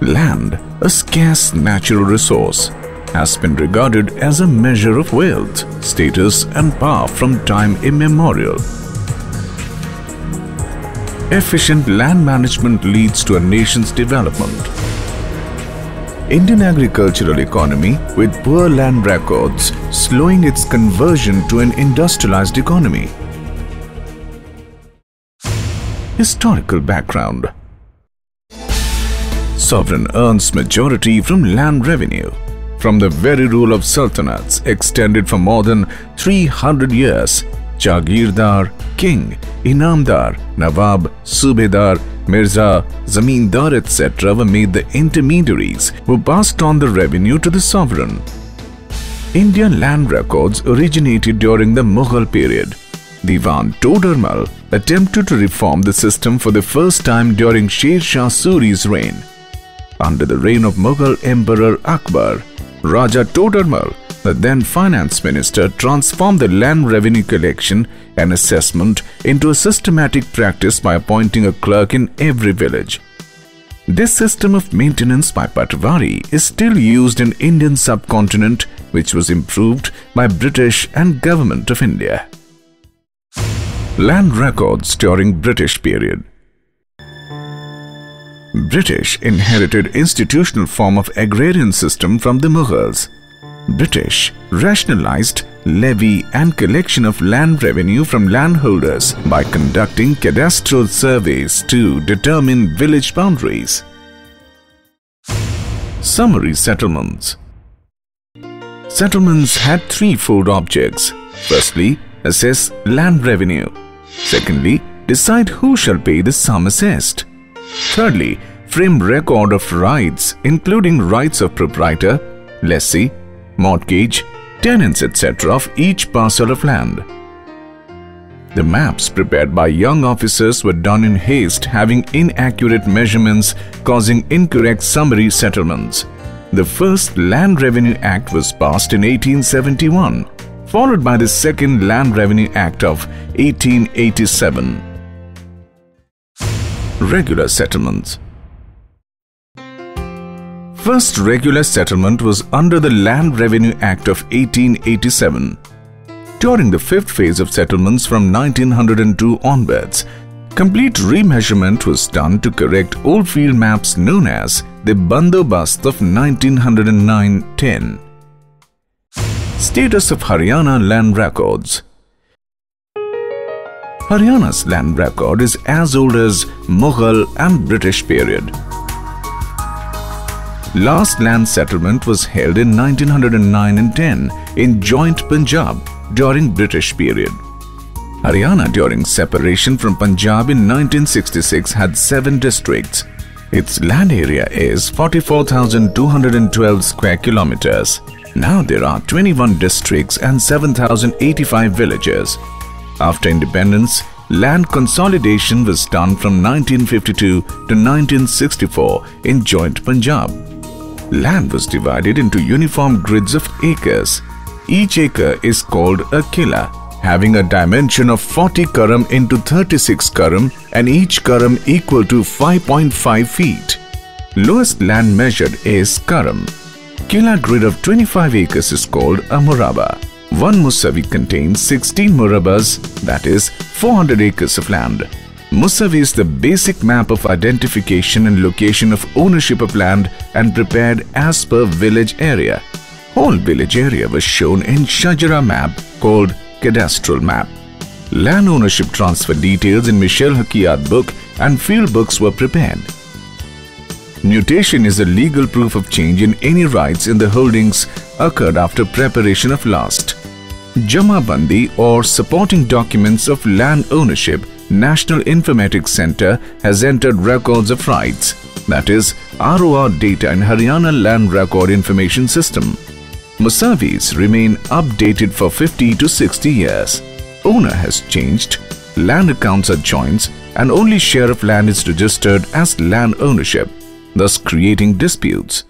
Land, a scarce natural resource, has been regarded as a measure of wealth, status and power from time immemorial. Efficient land management leads to a nation's development. Indian agricultural economy with poor land records slowing its conversion to an industrialized economy. Historical background. Sovereign earns majority from land revenue. From the very rule of sultanates extended for more than 300 years, Jagirdar, King, Inamdar, Nawab, Subedar, Mirza, Zamindar etc. were made the intermediaries who passed on the revenue to the sovereign. Indian land records originated during the Mughal period. Diwan Todarmal attempted to reform the system for the first time during Sher Shah Suri's reign. Under the reign of Mughal Emperor Akbar, Raja Todarmal, the then finance minister, transformed the land revenue collection and assessment into a systematic practice by appointing a clerk in every village. This system of maintenance by Patwari is still used in Indian subcontinent, which was improved by British and Government of India. Land records during British period. British inherited institutional form of agrarian system from the Mughals. British rationalized levy and collection of land revenue from landholders by conducting cadastral surveys to determine village boundaries. Summary settlements. Settlements had threefold objects. Firstly, assess land revenue. Secondly, decide who shall pay the sum assessed. Thirdly, frame record of rights including rights of proprietor, lessee, mortgage, tenants etc. of each parcel of land. The maps prepared by young officers were done in haste, having inaccurate measurements causing incorrect summary settlements. The first Land Revenue Act was passed in 1871, followed by the second Land Revenue Act of 1887. Regular settlements. First regular settlement was under the Land Revenue Act of 1887. During the fifth phase of settlements from 1902 onwards, complete remeasurement was done to correct old field maps known as the Bandobast of 1909-10. Status of Haryana land records. Haryana's land record is as old as Mughal and British period. Last land settlement was held in 1909 and 10 in joint Punjab during British period. Haryana during separation from Punjab in 1966 had 7 districts. Its land area is 44,212 square kilometers. Now there are 21 districts and 7,085 villages. After independence, land consolidation was done from 1952 to 1964 in joint Punjab. Land was divided into uniform grids of acres. Each acre is called a kila, having a dimension of 40 karam into 36 karam and each karam equal to 5.5 feet. Lowest land measured is karam. Kila grid of 25 acres is called a murabba. One Musavi contains 16 murabbas, that is 400 acres of land. Musavi is the basic map of identification and location of ownership of land and prepared as per village area. Whole village area was shown in Shajara map called cadastral map. Land ownership transfer details in Michel Hakiyat book and field books were prepared. Mutation is a legal proof of change in any rights in the holdings occurred after preparation of last. Jamabandi or supporting documents of land ownership, National Informatics Center has entered records of rights, that is ROR data in Haryana Land Record Information System. Musavis remain updated for 50 to 60 years. Owner has changed, land accounts are joints and only share of land is registered as land ownership, thus creating disputes.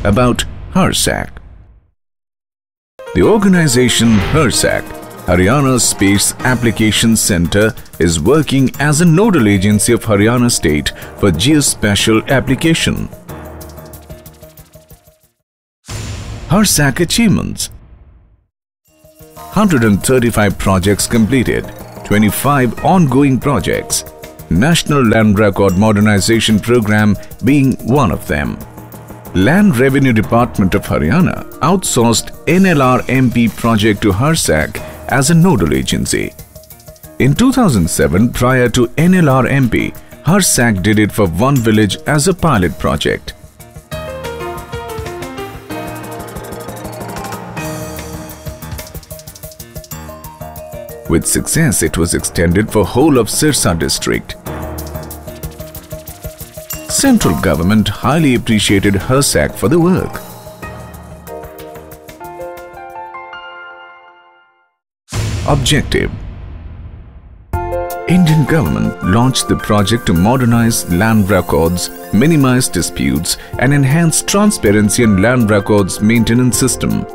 About Harsac. The organization Harsac Haryana Space Application Centre is working as a nodal agency of Haryana State for geospatial application. Harsac achievements: 135 projects completed, 25 ongoing projects, National Land Record Modernization Program being one of them. Land Revenue Department of Haryana outsourced NLRMP project to Harsac as a nodal agency. In 2007, prior to NLRMP, Harsac did it for one village as a pilot project. With success, it was extended for whole of Sirsa district. Central government highly appreciated Harsac for the work. Objective: Indian government launched the project to modernize land records, minimize disputes and enhance transparency in land records maintenance system.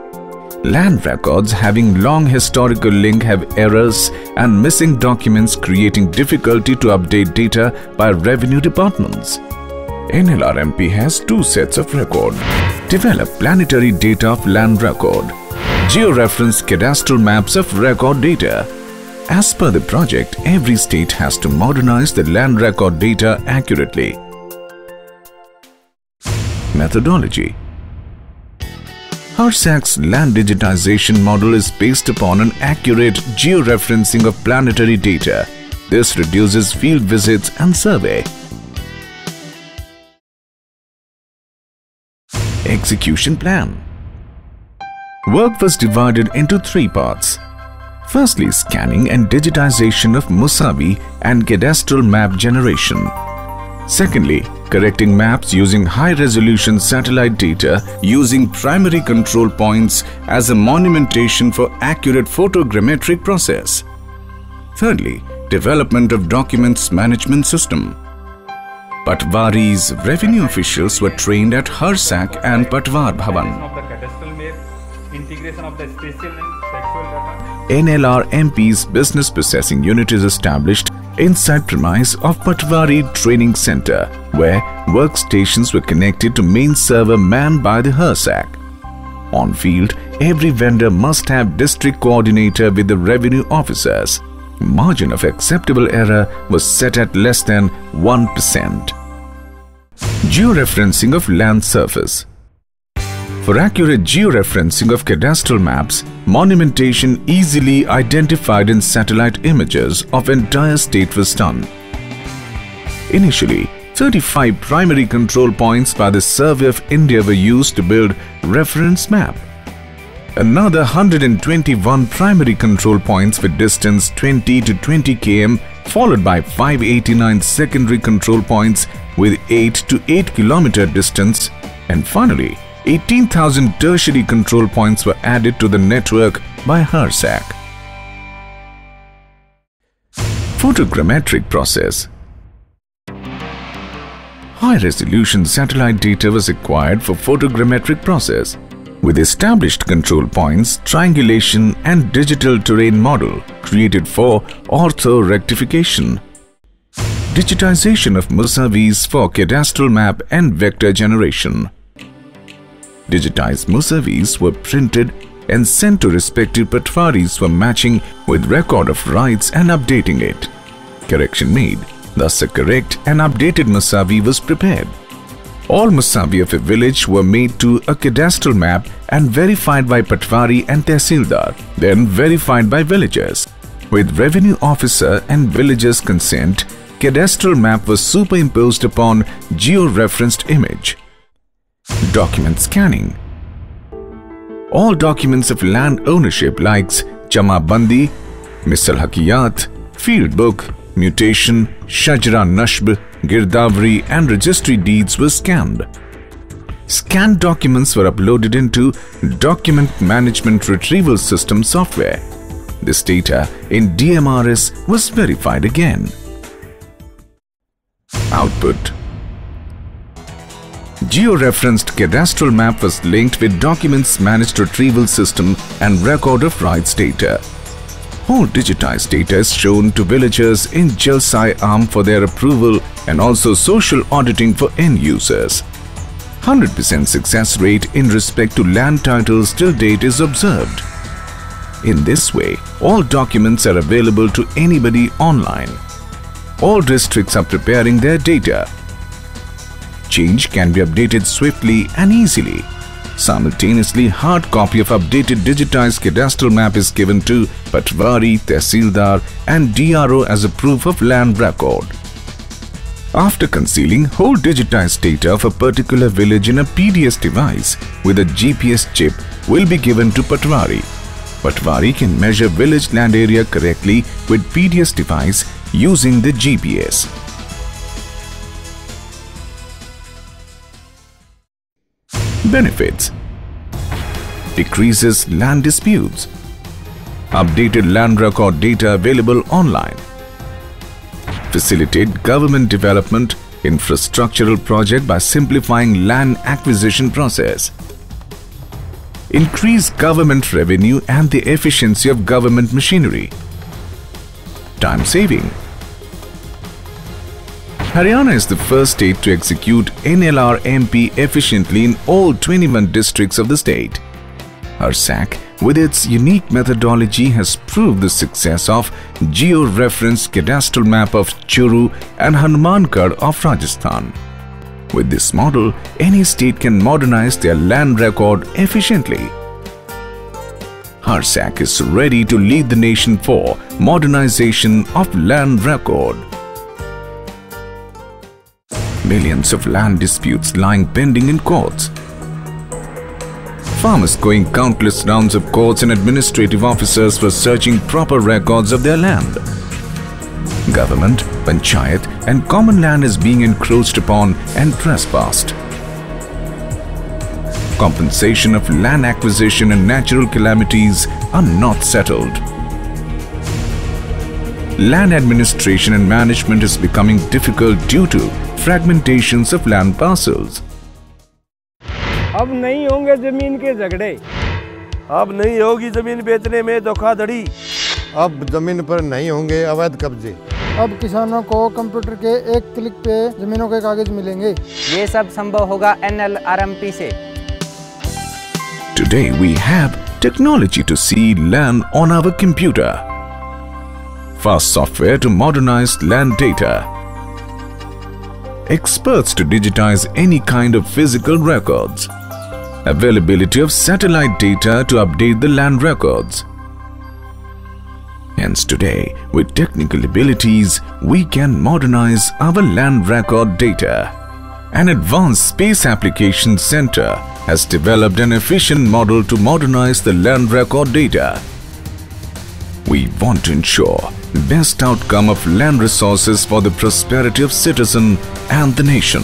Land records having long historical link have errors and missing documents, creating difficulty to update data by revenue departments. NLRMP has two sets of record. Develop planetary data of land record. Georeference cadastral maps of record data. As per the project, every state has to modernize the land record data accurately. Methodology: Harsac's land digitization model is based upon an accurate georeferencing of planetary data. This reduces field visits and survey. Execution plan: Work was divided into three parts. Firstly, scanning and digitization of Musavi and cadastral map generation. Secondly, correcting maps using high-resolution satellite data using primary control points as a monumentation for accurate photogrammetric process. Thirdly, development of documents management system. Patwari's revenue officials were trained at Harsac and Patwar Bhavan. NLRMP's business processing unit is established inside premise of Patwari Training Center, where workstations were connected to main server manned by the Harsac. On field, every vendor must have district coordinator with the revenue officers. Margin of acceptable error was set at less than 1%. Georeferencing of land surface. For accurate georeferencing of cadastral maps, monumentation easily identified in satellite images of entire state was done. Initially, 35 primary control points by the Survey of India were used to build reference map. Another 121 primary control points with distance 20 to 20 km, followed by 589 secondary control points with 8 to 8 km distance, and finally 18,000 tertiary control points were added to the network by Harsac. Photogrammetric process. High-resolution satellite data was acquired for photogrammetric process. With established control points, triangulation and digital terrain model created for ortho-rectification. Digitization of Musavis for cadastral map and vector generation. Digitized Musavis were printed and sent to respective patwaris for matching with record of rights and updating it. Correction made. Thus, a correct and updated Musavi was prepared. All Musavi of a village were made to a cadastral map and verified by Patwari and Tehsildar, then verified by villagers. With revenue officer and villagers' consent, cadastral map was superimposed upon geo-referenced image. Document scanning. All documents of land ownership like Jamabandi, Misal Hakiyat, Field Book, Mutation, Shajra Nashb, Girdavari and registry deeds were scanned. Scanned documents were uploaded into Document Management Retrieval System software. This data in DMRS was verified again. Output. Georeferenced cadastral map was linked with Documents Managed Retrieval System and Record of Rights data. Whole digitized data is shown to villagers in Jalsai arm for their approval and also social auditing for end users. 100% success rate in respect to land titles till date is observed. In this way, all documents are available to anybody online. All districts are preparing their data. Change can be updated swiftly and easily. Simultaneously, hard copy of updated digitized cadastral map is given to Patwari, Tehsildar and DRO as a proof of land record. After concealing whole digitized data of a particular village in a PDS device with a GPS chip will be given to Patwari. Patwari can measure village land area correctly with PDS device using the GPS. Benefits: decreases land disputes, updated land record data available online, facilitate government development infrastructural project by simplifying land acquisition process, increase government revenue and the efficiency of government machinery, time saving. Haryana is the first state to execute NLRMP efficiently in all 21 districts of the state. Harsac, with its unique methodology, has proved the success of geo-referenced cadastral map of Churu and Hanumangarh of Rajasthan. With this model, any state can modernize their land record efficiently. Harsac is ready to lead the nation for modernization of land record. Millions of land disputes lying pending in courts. Farmers going countless rounds of courts and administrative officers for searching proper records of their land. Government, panchayat and common land is being encroached upon and trespassed. Compensation of land acquisition and natural calamities are not settled. Land administration and management is becoming difficult due to fragmentations of land parcels. अब नहीं होंगे जमीन के झगड़े, अब नहीं होगी जमीन बेचने में धोखाधड़ी, अब जमीन पर नहीं होंगे अवैध कब्जे, अब किसानों को कंप्यूटर के एक क्लिक पे जमीनों के कागज मिलेंगे। ये सब संभव होगा NLRMP से। Today we have technology to see land on our computer, fast software to modernize land data, experts to digitize any kind of physical records, availability of satellite data to update the land records. Hence today, with technical abilities, we can modernize our land record data. An advanced space application center has developed an efficient model to modernize the land record data. We want to ensure the best outcome of land resources for the prosperity of citizen and the nation.